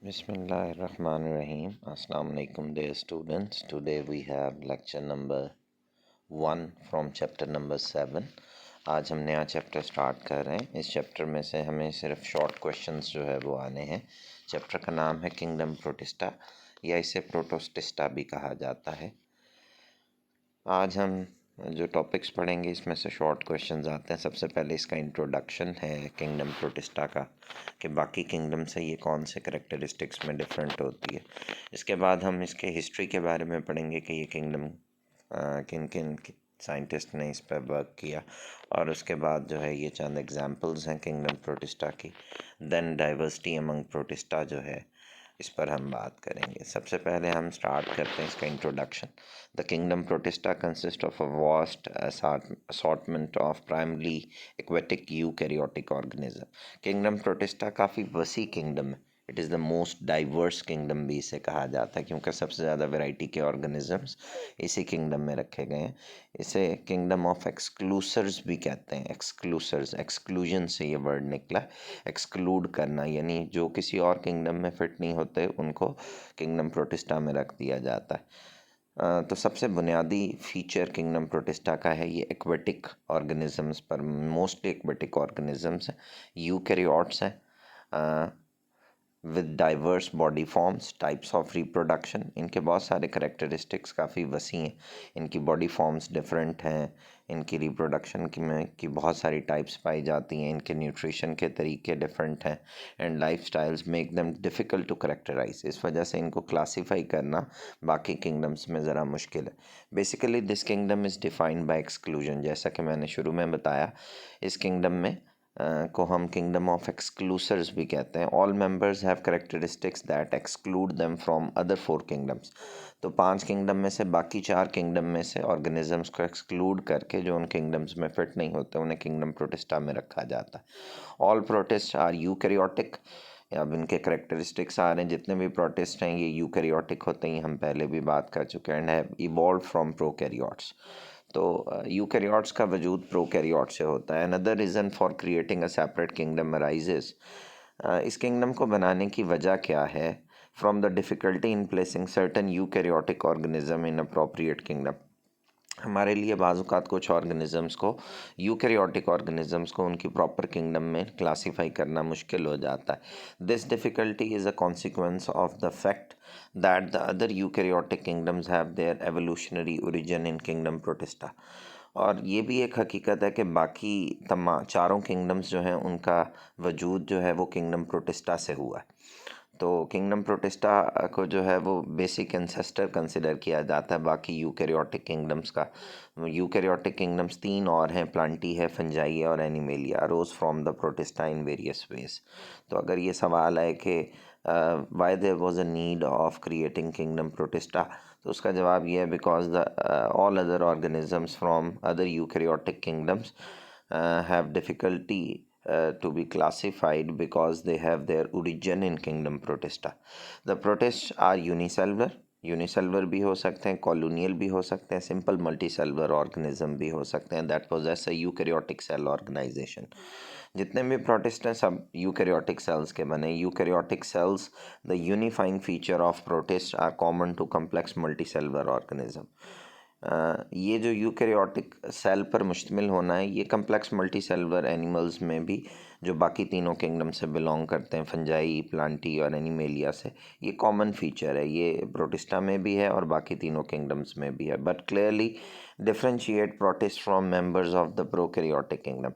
Bismillahirrahmanirrahim. Assalamu alaikum dear students. Today we have lecture number 1 from chapter number 7. आज हम नया chapter start कर रहे हैं। इस चैप्टर में से हमें सिर्फ शॉर्ट क्वेश्चंस जो है वो आने हैं। चैप्टर का नाम है किंगडम प्रोटिस्टा या इसे प्रोटोस्टिस्टा भी कहा जाता है। आज हम जो टॉपिक्स पढ़ेंगे इसमें से शॉर्ट क्वेश्चंस आते हैं। सबसे पहले इसका इंट्रोडक्शन है किंगडम प्रोटिस्टा का, कि बाकी किंगडम से ये कौन से करेक्टरिस्टिक्स में डिफरेंट होती है। इसके बाद हम इसके हिस्ट्री के बारे में पढ़ेंगे कि ये किंगडम किन किन साइंटिस्ट ने इस पर वर्क किया, और उसके बाद जो है ये चंद एग्जांपल्स हैं किंगडम प्रोटिस्टा की। देन डाइवर्सिटी अमंग प्रोटिस्टा जो है इस पर हम बात करेंगे। सबसे पहले हम स्टार्ट करते हैं इसका introduction. The kingdom protista consist of a vast assortment of primary aquatic eukaryotic organism. Kingdom protista काफ़ी वसी किंगडम है। It is the most diverse kingdom भी इसे कहा जाता है, क्योंकि सबसे ज़्यादा वैरायटी के ऑर्गेनिजम्स इसी किंगडम में रखे गए हैं। इसे किंगडम ऑफ एक्सक्लूसर्स भी कहते हैं। एक्सक्लूसर्स, एक्सक्लूजन से ये वर्ड निकला। एक्सक्लूड करना, यानी जो किसी और किंगडम में फिट नहीं होते उनको किंगडम प्रोटिस्टा में रख दिया जाता है। तो सबसे बुनियादी फीचर किंगडम प्रोटिस्टा का है ये एक्वेटिक ऑर्गेनिजम्स पर, मोस्टली एक्वेटिक ऑर्गेनिजम्स हैं, यूकैरियोट्स हैं with diverse body forms, types of reproduction. इनके बहुत सारे करेक्टरिस्टिक्स काफ़ी वसी हैं। इनकी बॉडी फॉर्म्स डिफरेंट हैं, इनकी रिप्रोडक्शन की बहुत सारी टाइप्स पाई जाती हैं, इनके न्यूट्रिशन के तरीके डिफरेंट हैं, and lifestyles make them difficult to characterize. इस वजह से इनको क्लासीफाई करना बाकी किंगडम्स में ज़रा मुश्किल है। Basically this kingdom is defined by exclusion. जैसा कि मैंने शुरू में बताया, इस किंगडम में को हम किंगडम ऑफ एक्सक्लूसर्स भी कहते हैं। All members have characteristics that exclude them from other 4 kingdoms. तो 5 किंगडम में से बाकी 4 किंगडम में से ऑर्गेनिजम्स को एक्सक्लूड करके जो उन किंगडम्स में फिट नहीं होते उन्हें किंगडम प्रोटिस्टा में रखा जाता है। All protist are eukaryotic. अब इनके करेक्टरिस्टिक्स आ रहे हैं, जितने भी प्रोटिस्ट हैं ये यूकैरियोटिक होते हैं, हम पहले भी बात कर चुके हैं, and have evolve from prokaryotes. तो यूकैरियोट्स का वजूद प्रोकैरियोट से होता है। Another reason for creating a separate kingdom arises. इस किंगडम को बनाने की वजह क्या है? From the difficulty in placing certain eukaryotic organism in appropriate kingdom. हमारे लिए बाज़-औक़ात कुछ ऑर्गेनिज़म्स को, यूकैरियोटिक ऑर्गेनिज़म्स को उनकी प्रॉपर किंगडम में क्लासीफाई करना मुश्किल हो जाता है। This difficulty is a consequence of the fact that the other eukaryotic kingdoms have their evolutionary origin in kingdom protista. और ये भी एक हकीकत है कि बाकी चारों किंगडम्स जो हैं उनका वजूद जो है वो किंगडम प्रोटिस्टा से हुआ है। तो किंगडम प्रोटिस्टा को जो है वो बेसिक एंसेस्टर कंसिडर किया जाता है बाकी यूकैरियोटिक किंगडम्स का। यूकैरियोटिक किंगडम्स 3 और हैं, प्लांटी है, फंजाई और animalia, rose from the protista in various ways. तो अगर ये सवाल है कि why there was a need of creating kingdom protista, तो उसका जवाब ये है because the all other organisms from other eukaryotic kingdoms have difficulty to be classified because they have their origin in kingdom protista. The protists are unicellular, unicellular भी हो सकते हैं, colonial भी हो सकते हैं, सिंपल मल्टीसेलुलर ऑर्गेनिज्म भी हो सकते हैं that possess a eukaryotic cell organization. जितने भी प्रोटिस्ट हैं सब यूकैरियोटिक सेल्स के बने। Eukaryotic cells, the unifying feature of protist are common to complex multicellular organism. ये जो यूकैरियोटिक सेल पर मुश्तमिल होना है, ये कम्प्लेक्स मल्टीसेलुलर एनिमल्स में भी जो बाकी तीनों किंगडम से बिलोंग करते हैं, फंजाई, प्लांटी और एनिमेलिया से, ये कॉमन फीचर है। ये प्रोटिस्टा में भी है और बाकी तीनों किंगडम्स में भी है, but clearly differentiate protist from members of the prokaryotic kingdom.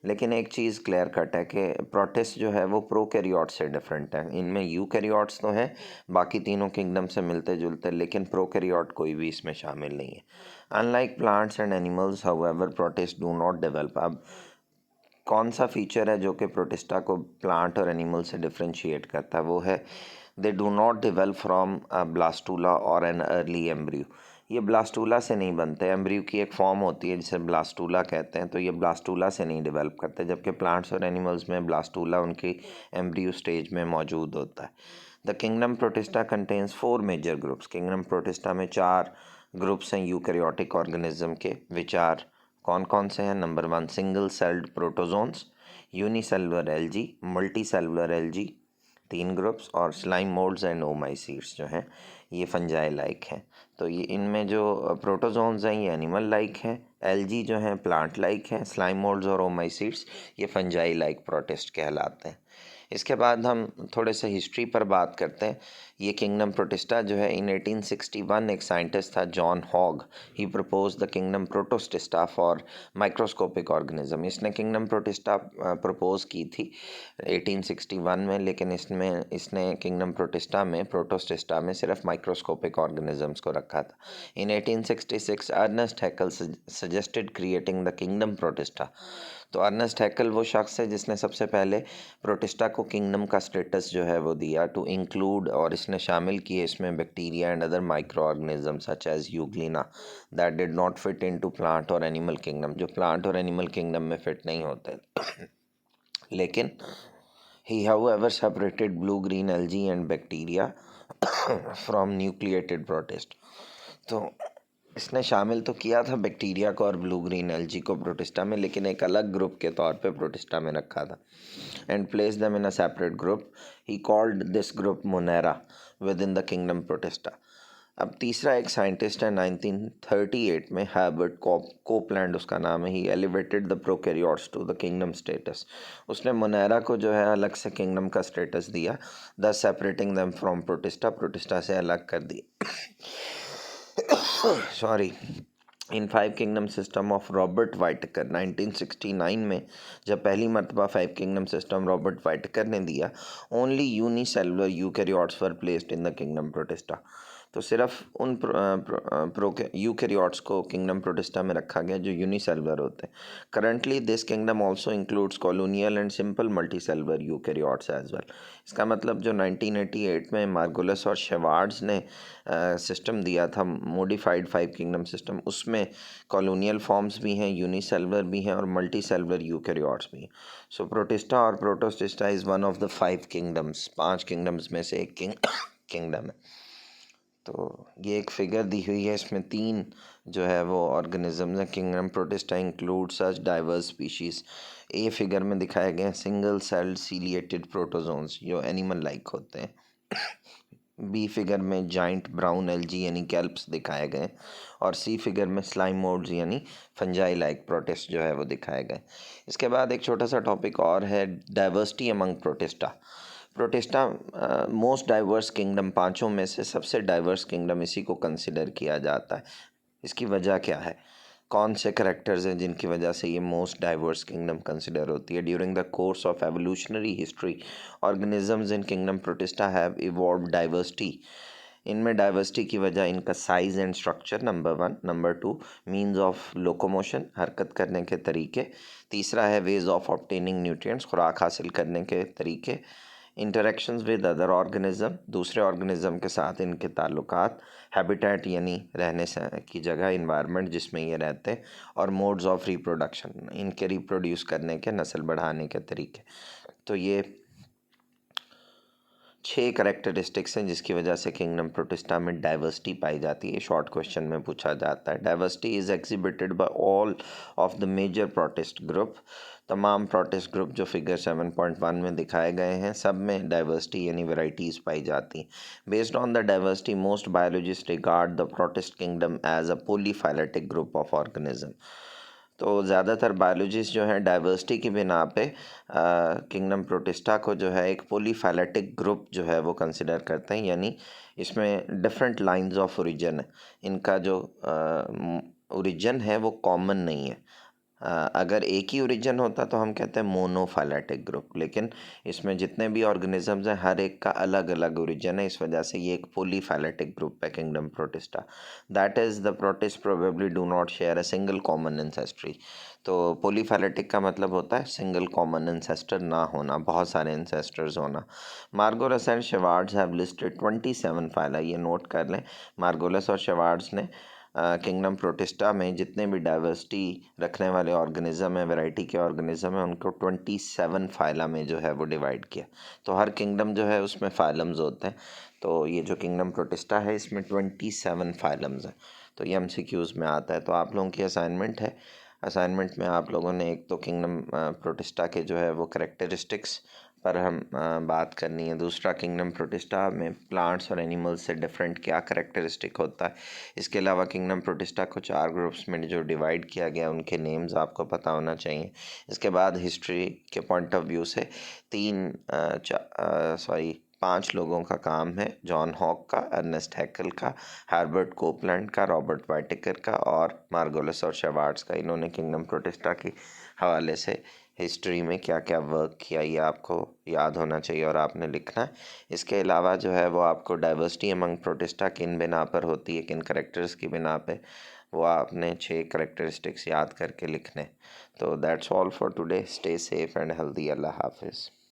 लेकिन एक चीज़ क्लियर कट है कि प्रोटिस्ट जो है वो प्रोकैरियोट से डिफरेंट है। इनमें यूकैरियोट्स तो हैं बाकी तीनों किंगडम से मिलते जुलते, लेकिन प्रोकैरियोट कोई भी इसमें शामिल नहीं है। Unlike plants and animals however protist do not develop. अब कौन सा फीचर है जो कि प्रोटिस्टा को प्लांट और एनिमल से डिफ्रेंशिएट करता है? वो है they do not develop from blastula और एन अर्ली एम्ब्रियो। ये ब्लास्टूला से नहीं बनते। एम्ब्रियो की एक फॉर्म होती है जिसे ब्लास्टूला कहते हैं, तो ये ब्लास्टूला से नहीं डेवलप करते, जबकि प्लांट्स और एनिमल्स में ब्लास्टूला उनकी एम्ब्रियो स्टेज में मौजूद होता है। The kingdom protista contains 4 major groups. Kingdom protista में 4 ग्रुप्स हैं यूकैरियोटिक ऑर्गेनिज्म के, विच आर, कौन कौन से हैं? Number 1 single celled protozoans, unicellular algae, multi cellular algae, 3 groups, और स्लाइम मोल्ड्स एंड ओमाइसीड्स जो हैं ये फंजाई लाइक हैं। तो ये इनमें जो प्रोटोजोन्स हैं ये एनिमल लाइक हैं, एल्गी जो हैं प्लांट लाइक हैं, स्लाइम मोल्ड्स और ओमाइसीड्स ये फंजाई लाइक प्रोटिस्ट कहलाते हैं। इसके बाद हम थोड़े से हिस्ट्री पर बात करते हैं। ये किंगडम प्रोटिस्टा जो है इन 1861 एक साइंटिस्ट था John Hogg, he propose the kingdom Protoctista for microscopic organism. इसने किंगडम प्रोटिस्टा प्रपोज की थी 1861 में, लेकिन इसने किंगडम प्रोटोस्टिस्टा में सिर्फ माइक्रोस्कोपिक ऑर्गेनिजम्स को रखा था। In 1866 Ernst Haeckel suggested creating the kingdom protista. तो अर्नेस्ट हैकल वो शख्स है जिसने सबसे पहले प्रोटिस्टा को किंगडम का स्टेटस जो है वो दिया टू इंक्लूड, और इसने शामिल किए इसमें bacteria and other micro organism such as Euglena that did not fit into plant और एनिमल किंगडम, जो प्लांट और एनिमल किंगडम में फिट नहीं होते। लेकिन he however separated blue green algae and bacteria from nucleated protist. तो इसने शामिल तो किया था बैक्टीरिया को और ब्लू ग्रीन एल्गी को प्रोटिस्टा में, लेकिन एक अलग ग्रुप के तौर पे प्रोटिस्टा में रखा था and place them in a separate group. He called this group Monera with in the kingdom protista. अब तीसरा एक साइंटिस्ट है 1938 में, हर्बर्ट कोपलैंड उसका नाम है। He elevated the prokaryotes to the kingdom status. उसने मोनेरा को जो है अलग से किंगडम का स्टेटस दिया, thus separating them from Protista, Protista से अलग कर दिया। Sorry. In 5 kingdom system of Robert Whittaker 1969 में जब पहली मरतबा 5 किंगडम सिस्टम रॉबर्ट वाइटकर ने दिया, only unicellular eukaryotes were placed in the kingdom protista. तो सिर्फ उन यूकैरियोट्स को किंगडम प्रोटिस्टा में रखा गया जो यूनिसेलुलर होते हैं। Currently this kingdom also includes colonial and simple multicellular eukaryotes as well. इसका मतलब जो 1988 में मार्गोलिस और शेवार्ड्स ने सिस्टम दिया था मॉडिफाइड 5 किंगडम सिस्टम, उसमें कॉलोनियल फॉर्म्स भी हैं, यूनिसेलुलर भी हैं और मल्टीसेलुलर यूकैरियोट्स भी हैं। सो प्रोटिस्टा और Protoctista is one of the 5 kingdoms, 5 kingdoms में से एक किंगडम है। तो ये एक फिगर दी हुई है, इसमें 3 जो है वो ऑर्गेनिज्म है। Kingdom protista include such diverse species. A figure में दिखाए गए सिंगल सेल्ड सीलिएटेड प्रोटोजोन्स जो एनिमल लाइक होते हैं। बी फिगर में जाइंट ब्राउन एल्गी यानी कैल्प्स दिखाए गए, और सी फिगर में स्लाइम मोड्स यानी फंजाई लाइक प्रोटिस्ट जो है वो दिखाए गए। इसके बाद एक छोटा सा टॉपिक और है, diversity among protista. Protista most diverse kingdom, पांचों में से सबसे डाइवर्स किंगडम इसी को कंसिडर किया जाता है। इसकी वजह क्या है, कौन से करेक्टर्स हैं जिनकी वजह से ये मोस्ट डाइवर्स किंगडम कंसिडर होती है। During the course of evolutionary history organisms in kingdom protista have evolved diversity. इनमें डाइवर्सिटी की वजह इनका size and structure number 1, number 2 means of locomotion, हरकत करने के तरीके, तीसरा है वेज ऑफ ऑब्टेनिंग न्यूट्रिएंट्स, खुराक हासिल करने के तरीके, इंटरेक्शंस विद अदर ऑर्गेनिज्म, दूसरे ऑर्गेनिज्म के साथ इनके ताल्लुकात, हैबिटेट यानी रहने से की जगह, इन्वायरमेंट जिसमें ये रहते हैं, और मोड्स ऑफ रिप्रोडक्शन, इनके रिप्रोड्यूस करने के, नस्ल बढ़ाने के तरीके। तो ये 6 करेक्टरिस्टिक्स हैं जिसकी वजह से किंगडम प्रोटिस्टा में डाइवर्सिटी पाई जाती है। शॉर्ट क्वेश्चन में पूछा जाता है। Diversity is exhibited by all of the major protist group. तमाम प्रोटिस्ट ग्रुप जो फिगर 7.1 में दिखाए गए हैं सब में डाइवर्सिटी यानी वेराइटीज़ पाई जाती हैं। Based on the diversity most biologist regard the protist kingdom as a polyphyletic group of organism. तो ज़्यादातर बायोलॉजिस्ट जो हैं डाइवर्सिटी की बिना पे किंगडम प्रोटिस्टा को जो है एक पोलीफैलेटिक ग्रुप जो है वो कंसिडर करते हैं, यानी इसमें डिफरेंट लाइंस ऑफ ओरिजिन है। इनका जो ओरिजिन है वो कॉमन नहीं है। अगर एक ही ओरिजिन होता तो हम कहते हैं मोनोफाइलेटिक ग्रुप, लेकिन इसमें जितने भी ऑर्गेनिजम्स हैं हर एक का अलग अलग ओरिजिन है, इस वजह से ये एक पोलीफैलेटिक ग्रुप है kingdom protista. That is the protist probably do not share a single common ancestry. तो पोलीफैलेटिक का मतलब होता है सिंगल कॉमन एंसेस्टर ना होना, बहुत सारे एंसेस्टर्स होना। मार्गोलिस एंड शेवार्ड्स हैव लिस्टेड 27 फाइला, ये नोट कर लें। मार्गोलिस और शेवार्ड्स ने किंगडम प्रोटिस्टा में जितने भी डाइवर्सिटी रखने वाले ऑर्गेनिज्म है, वैरायटी के ऑर्गेनिज्म है, उनको 27 फाइला में जो है वो डिवाइड किया। तो हर किंगडम जो है उसमें फाइलम्स होते हैं। तो ये जो किंगडम प्रोटिस्टा है इसमें 27 फाइलम्स हैं। तो ये MCQs में आता है। तो आप लोगों की असाइनमेंट है, असाइनमेंट में आप लोगों ने एक तो किंगडम प्रोटिस्टा के जो है वो करेक्टरिस्टिक्स पर हम बात करनी है। दूसरा, किंगडम प्रोटिस्टा में प्लांट्स और एनिमल्स से डिफरेंट क्या करेक्टरिस्टिक होता है। इसके अलावा किंगडम प्रोटिस्टा को 4 ग्रुप्स में जो डिवाइड किया गया उनके नेम्स आपको पता होना चाहिए। इसके बाद हिस्ट्री के पॉइंट ऑफ व्यू से 5 लोगों का काम है, जॉन हॉक का, अर्नेस्ट हैकल का, हार्बर्ट कोपलैंड का, रॉबर्ट वाइटेकर का और मार्गोलिस और शेवार्ड्स का। इन्होंने किंगडम प्रोटिस्टा के हवाले से हिस्ट्री में क्या क्या वर्क किया ये आपको याद होना चाहिए और आपने लिखना है। इसके अलावा जो है वो आपको डाइवर्सिटी अमंग प्रोटिस्टा किन बिना पर होती है, किन करेक्टर्स की बिना पे, वो आपने 6 करेक्टरिस्टिक्स याद करके लिखने। तो that's all for today. Stay safe and healthy. अल्लाह हाफिज़।